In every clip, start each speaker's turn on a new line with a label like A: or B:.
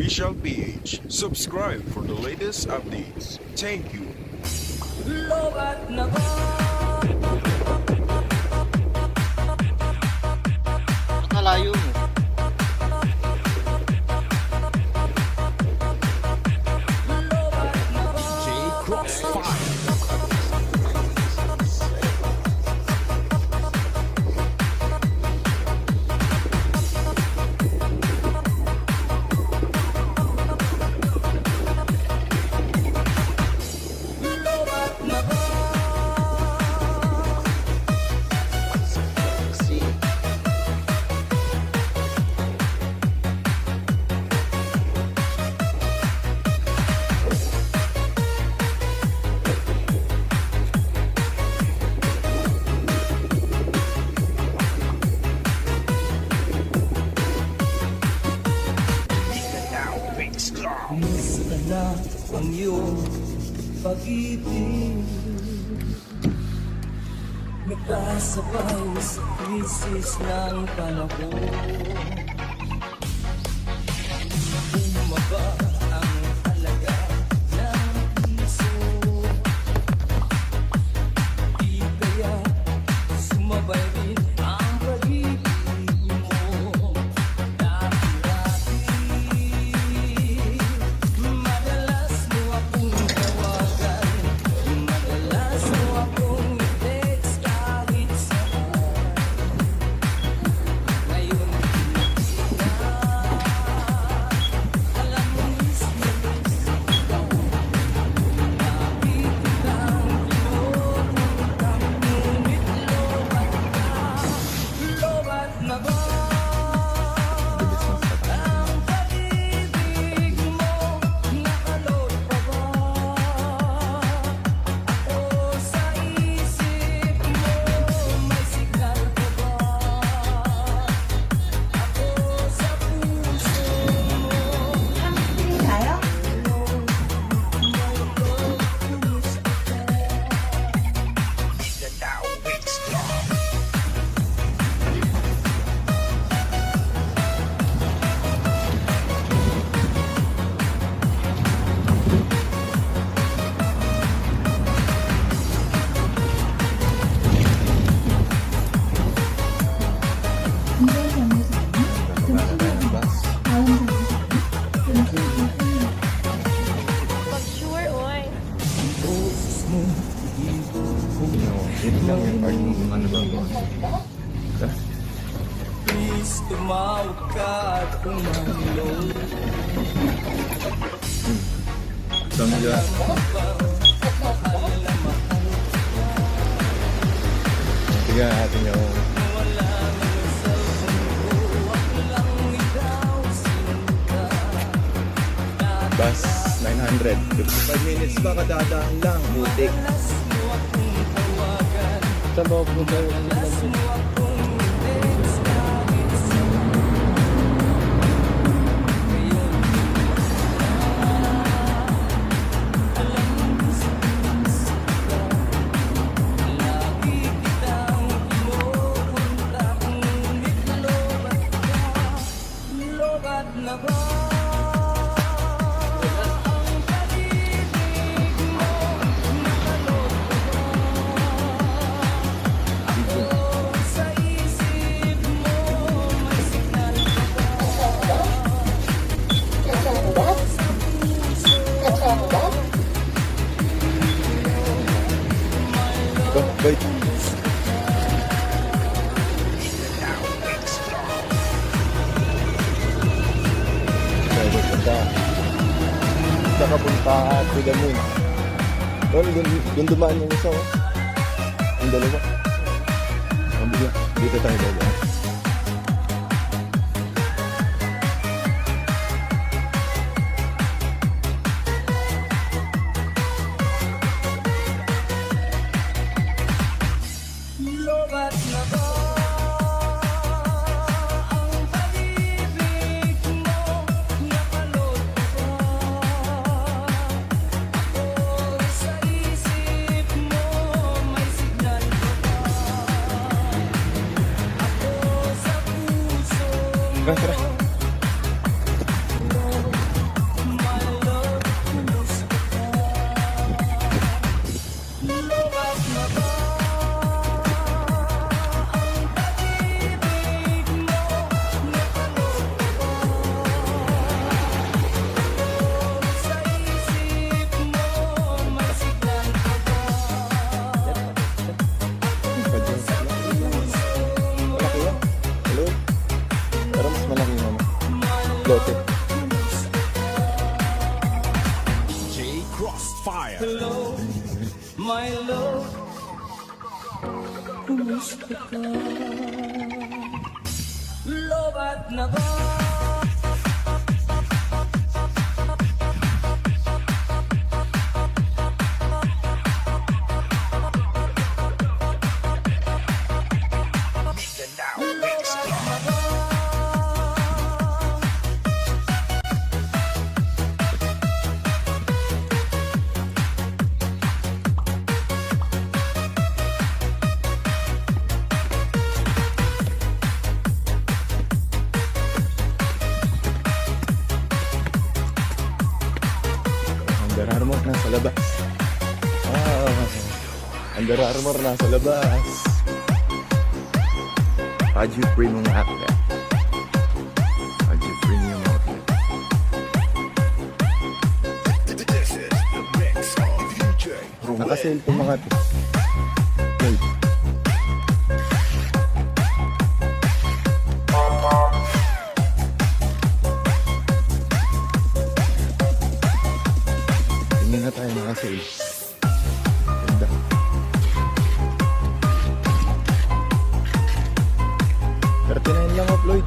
A: Official PH. Subscribe for the latest updates. Thank you.
B: Nakalayo mo.
C: Kumusta na ang iyong pag-ibig? Nagkasabay sa krisis ng panahon. Bumaba ang halaga ng piso. Di kaya sumabay rin ang pag-ibig mo. Madalas mo akong tawagan, madalas mo akong i-text kahit saan. Ngayon alam mo mismo ikaw, napit kitang pinupuntang, ngunit lobat na ba? Ang pag-ibig mo, nakalot pa ba? Ako sa isip mo, may signal pa ba? Ako sa puso mo,
D: Pag-sure, oy.
C: boses mo,
B: Ito lang yung part ng ano ba?
C: please tumawag ka at umahilong.
B: Samja. Tiga natin yung bus 900. 55 minutes pa kadadaan lang. Butik. Saan ba pupunta?
C: Lobat na ba? Ang pag-ibig mo, nakalot pa ba? Ako sa isip mo, may signal pa ba? Ako sa puso mo,
B: Wait. Nakapunta to the moon. Well, yung dumaan yung isa, oh. Yung dalawa. Dito tayo dalawa.
C: lobat na ba? Ang pag-ibig mo, nakalot pa ba? Ako sa isip mo, may signal pa ba? Ako
B: lote.
C: Hello, my love. Kumusta ka? Lobat na ba?
B: Under Armour nasa labas. Under Armour nasa labas. Paju Premium Outlet. Paju Premium Outlet. Nakasale po mga to. Wait. Tingnan na tayo nakasale. Ganda. $39 lang, Floyd.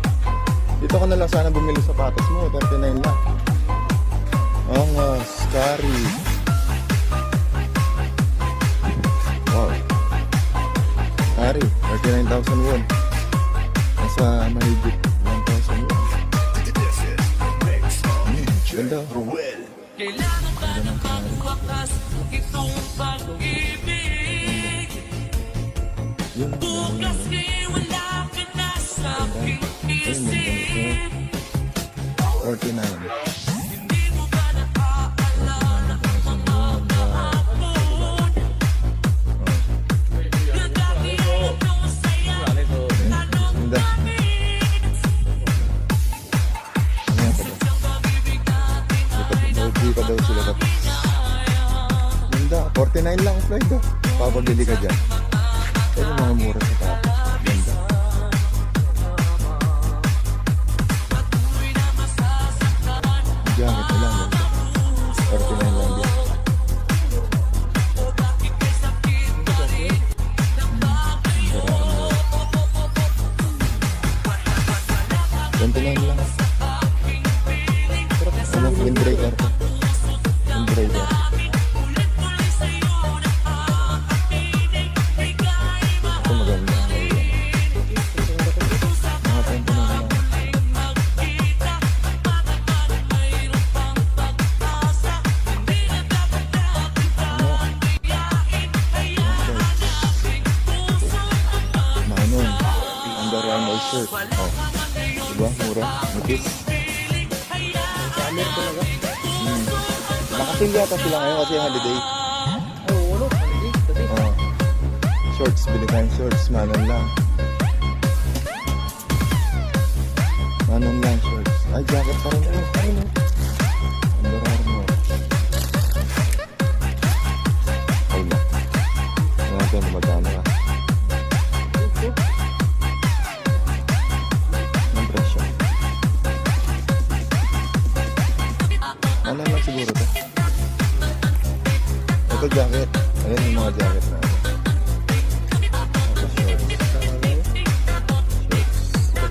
B: Dito ko na lang sana bumili sapatos mo. $39 lang. Angas, curry. Wow. Curry, 39,000 won. Nasa mahigit 1,000 won. Ganda.
C: Kailangan ba ng pagwakas itong pag-ibig? Bukas nga'y wala ka na sa aking isip.
B: 49.
C: Hindi mo ba naaalala ang mga kahapon? Na dati ang saya, tanong
B: Ganda.
C: namin.
B: Ano pa ba?
C: Ang pag-ibig natin ay
B: Hindi pa daw sila tapos. Ganda. 49 lang, Floyd. Papabili ka dyan. Pero mga mura sa tapos. Ganda. Jacket na lang. 49 lang din. Ganito lang lang. Ano? Windbreaker to. Windbreaker. Ito maganda. Mga pento na lang. Manon. Under Armour shirt. Oh. Diba? Mura. Nipis. Nakasale yata sila ngayon kasi holiday. Oh. Shorts. Bili tayong shorts. Manon lang. Manon lang shorts. Ay, jacket pa rin. Ayun. Under Armour. Ayun na. Tingnan natin kung magkano ka. Ang presyo. Ano lang siguro to? Ito jacket. Ayan yung mga jacket na. Ito shorts.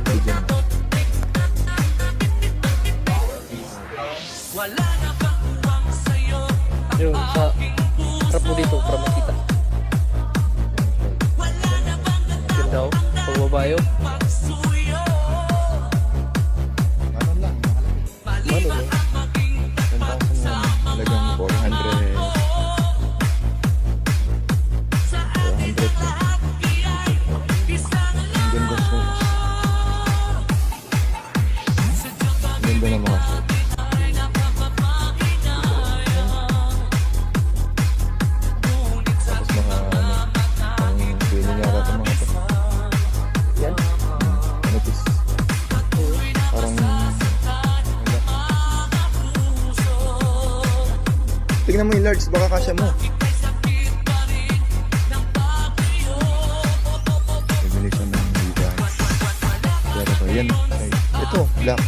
B: Bigyan mo.
C: Wala na bang uwang sa'yo?
E: Yun, sa harap mo dito para makita.
C: Wala na bang
E: Yun daw, pagbabayo.
C: pagsuyo?
B: Manon lang. Manon lang. 10,000 lang. Talagang 400. 400 lang. Ang ganda shorts. Ang ganda ng mga shorts. Tapos mga ano, ang feeling yata itong mga to.
E: Yan.
B: Nipis. Parang wala. Tingnan mo yung large, baka kasya mo. Bibili siya ng Levi's. Pero ito, yan. Ito, black.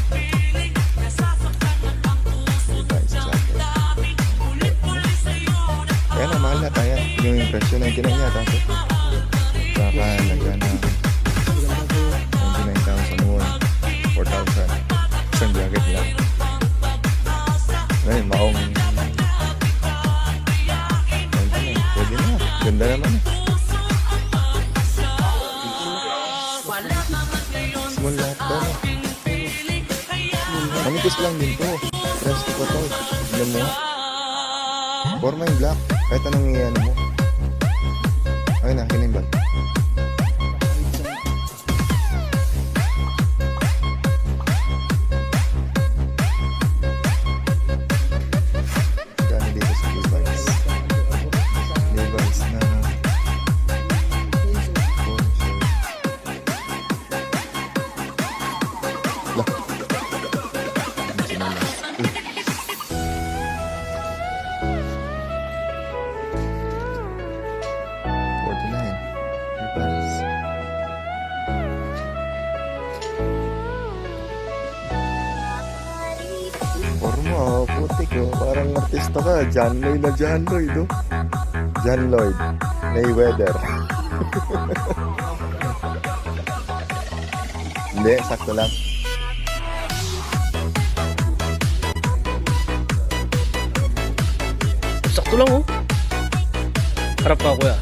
B: yung impression, 99 yata ito. Saka nagana 99,000 won, 4,000. Isang jacket lang. Ngayon, maong 99, pwede na. Ganda naman eh. Small lahat ba? Manipis lang din to. Rest ko to. Alam mo? Forma yung black. Kahit anong iyan mo. Ayun na, kinimbal. Gano'n dito sa Levi's. Levi's na lah. Forma, putik oh. Parang artista ka. John Lloyd na John Lloyd oh. John Lloyd Mayweather. Hindi, sakto lang.
E: Sakto lang, oh. Harap ka, kuya.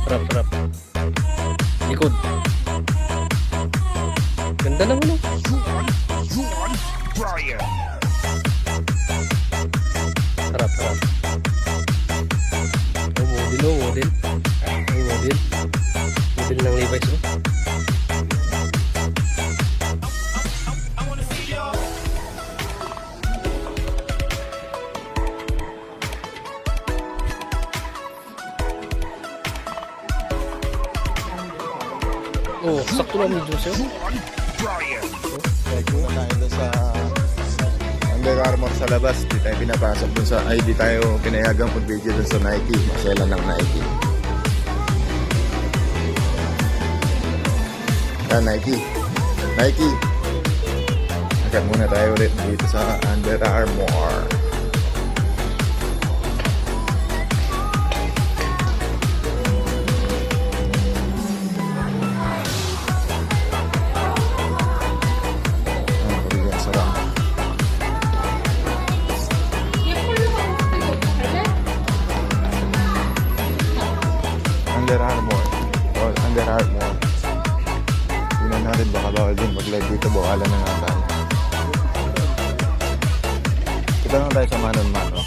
E: Harap. Likod. Ganda naman, oh. Harap. Oh, model. Model ng Levi's, oh. Oh, sakto lang medyo sa'yo.
B: Like muna tayo doon sa Under Armour sa labas. Di tayo pinapasok doon sa... Ay, di tayo pinayagang pag-video doon sa Nike. Masela ng Nike. Nike. Agad muna tayo ulit dito sa Under Armour. Under Armour. Tingnan natin, baka bawal din mag-live dito. Bawalan na nga tayo. Kita lang tayo sa manon-mano.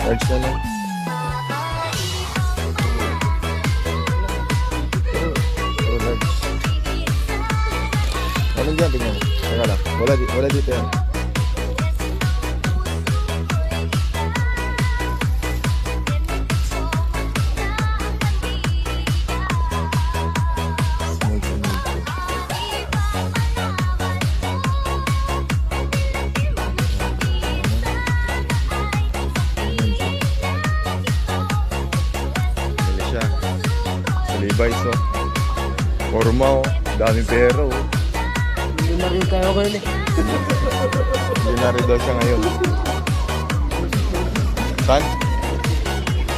B: Large na lang. Puro large. Anong dyan? Tingnan. Teka lang. Wala dito yan. Levi's oh. Forma oh. Dami pera oh.
E: Hindi na rin tayo ngayon eh.
B: Hindi na rin daw siya ngayon. Saan?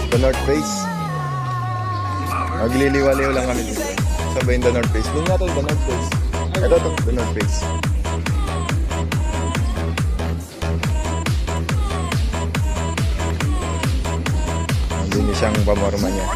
B: Sa North Face. Magliliwaliw lang kami dito. Sabay yung the North Face. Doon nga to, the North Face. Ito to, the North Face. Hindi siyang pamorma niya.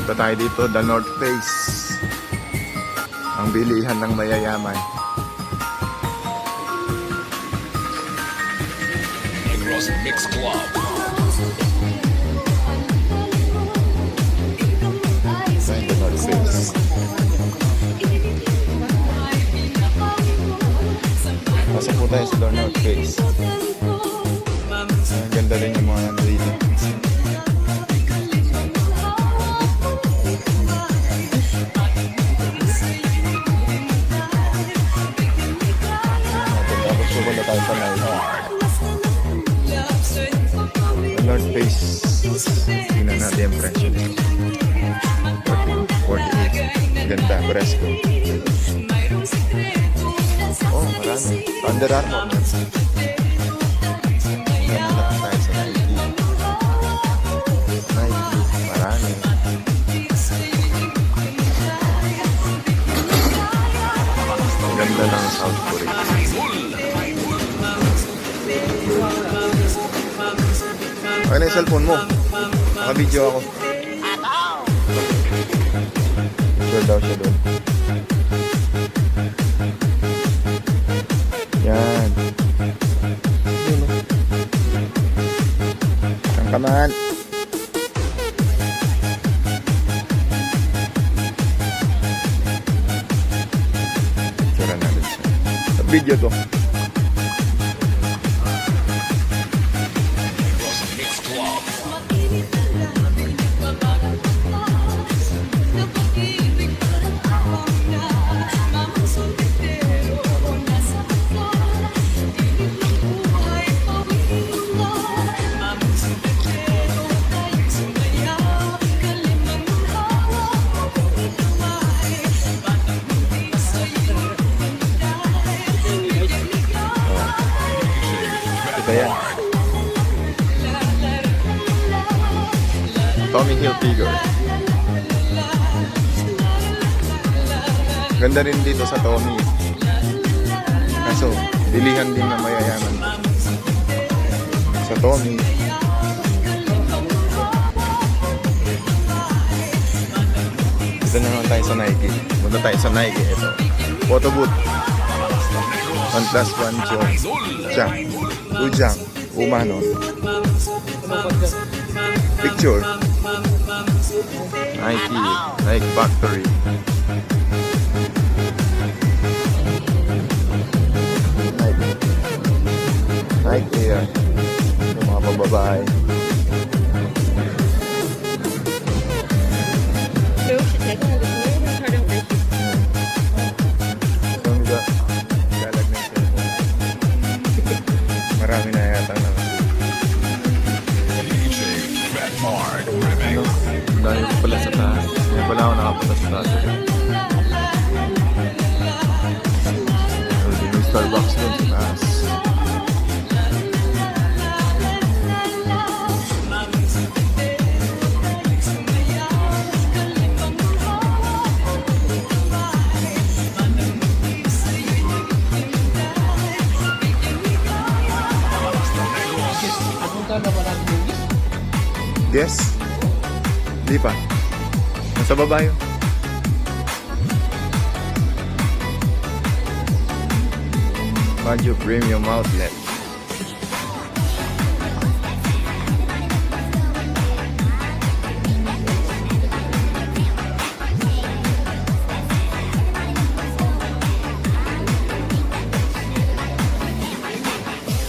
B: Ito tayo dito, the North Face. Ang bilihan ng mayayaman.
A: Negros Mix Club.
B: Ito yung the North Face. Pasok po tayo sa the North Face. Ang ganda rin yung mga ano dito. Tapos pupunta tayo sa the North Face. Tingnan natin yung presyo dito. 48. Ganda, presko. Oh, marami. Under Armour. Ganda tayo sa Nike. Nike, marami. Ganda ng South Korea. Okay na yung cellphone mo. Naka-video ako. Sure daw siya doon. Yan. Yun, oh. Ang kaman. Sure natin siya. Sa video to. Ito yan. Tommy Hilfiger. Ganda rin dito sa Tommy. Kaso, bilihan din na mayayaman. Sa Tommy. Dito naman tayo sa Nike. Punta tayo sa Nike. Ito. Photo booth. 1+1 show. Siya. Ujang. Umanon. Picture. Nike. Nike Factory. Nike. Nike Air. Yung mga pagbabahay. Marami na yata na. Ano? Dahil pala sa taas. Kaya pala ako nakapunta sa taas. May Starbucks doon sa taas. Yes? Di pa. Nasa baba yun. Paju Premium Outlet.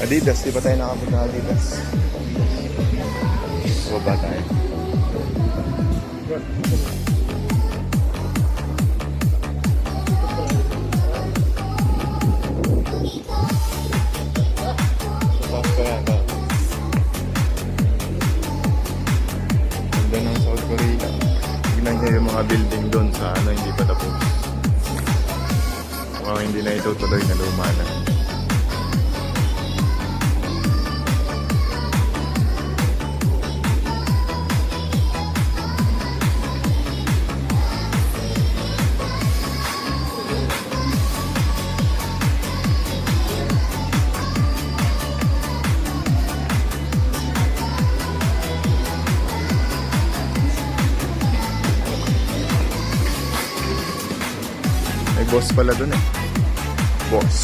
B: Adidas, di ba tayo nakapunta ng Adidas? Baba tayo. Tapos kaya ito. Ganda ng South Korea. Tignan niyo mga building doon sa ano, hindi pa tapos. Mukhang hindi na itutuloy na luma na. May boss pala dun eh. Boss.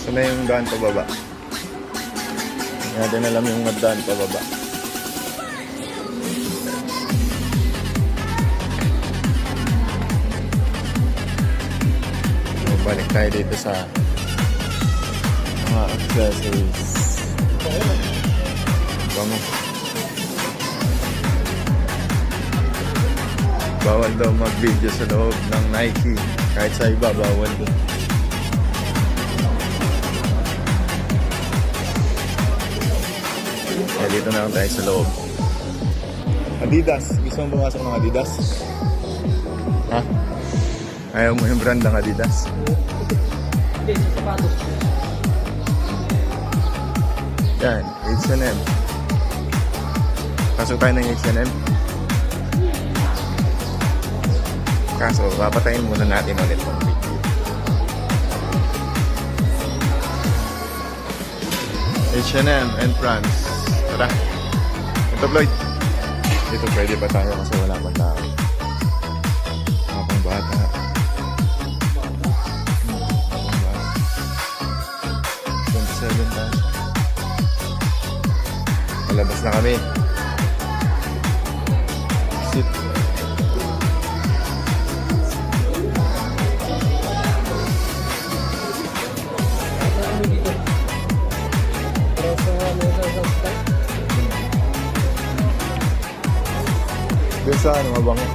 B: Saan na yung daan pababa? Hindi natin alam yung daan pababa. So, balik tayo dito sa mga accessories. Bango. Bawal daw mag-video sa loob ng Nike. Kahit sa iba, bawal doon. Kaya dito na lang tayo sa loob. Adidas. Gusto mo pumasok ng Adidas? Ha? Ayaw mo yung brand ng Adidas?
E: Hindi, sa sapatos.
B: Yan, H&M. Pasok tayo ng H&M. Kaso, papatayin muna natin ulit ng video. H&M entrance. Tara. Ito, Floyd. Dito pwede pa tayo kasi wala pang tao. Mga pang bata. Mga pang bata. 27 tayo. Malabas na kami. Sit. Doon sa ano, mabango.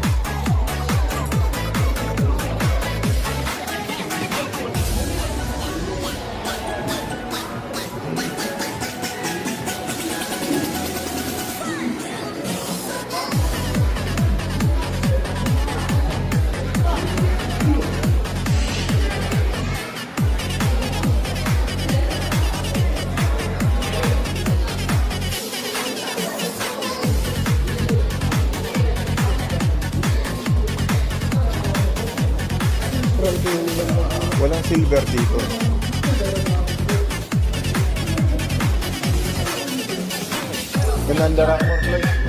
B: Walang silver dito. Ganda ang darating mo, Floyd.